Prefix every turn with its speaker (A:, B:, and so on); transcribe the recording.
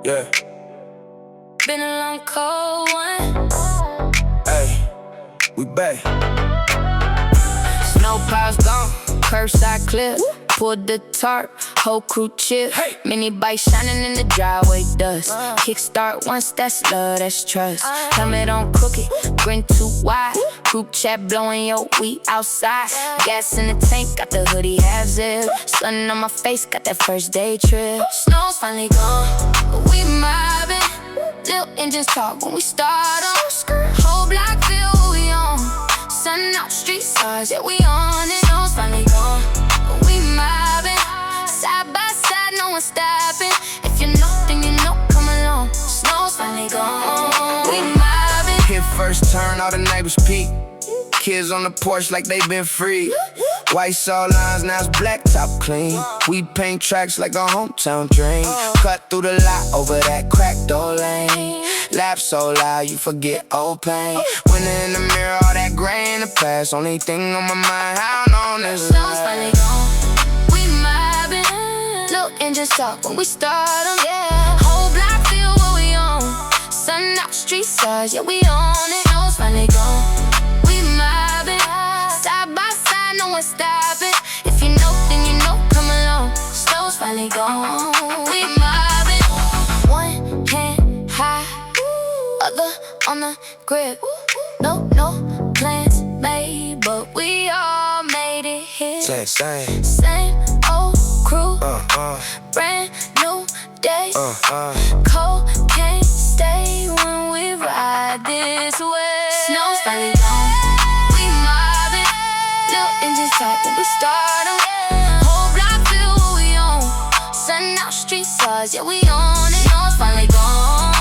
A: Yeah.
B: Been a long cold one.
A: Hey, we back.
B: Snow piles gone, curbside clip. Pulled the tarp, whole crew chip.
A: Hey.
B: Mini bike shining in the driveway dust. Kickstart once, that's love, that's trust. Helmet on crooked, grin too wide. Group chat blowing yo, we outside. Gas in the tank, got the hoodie half zip. Sun on my face, got that first day trip. Snow's finally gone, but we mobbing. Little engines talk when we start on. Whole block feel what we on. Sun out, street stars, yeah we on it. Snow's finally gone, but we mobbing. Side by side, no one stopping. If you know, then you know, come along. Snow's finally gone, we mobbing.
A: Hit first turn, all the neighbors peek. Kids on the porch like they been free. White saw lines, now it's black top clean. We paint tracks like a hometown dream. Cut through the lot over that crack door lane. Laugh so loud you forget old pain. Winning in the mirror, all that gray in the past. Only thing on my mind, how long this
B: Snow's finally gone, we mobbing. Little engines talk when we start them, yeah. Whole block feel what we on. Sun out, street stars, yeah we on it. Snow's finally gone, we mobbing. Side by side, no one stopping. If you know, then you know, come along. Snow's finally gone, we mobbing. One hand high, other on the grip. No plans made, but we all made it here. Same old crew, brand new day. Cold can't stay when we ride this way. Snow's finally gone, we mobbing. Little engines talk when we start them. Whole block feel what we on. Sun out, street stars, yeah we on it. Snow's finally gone.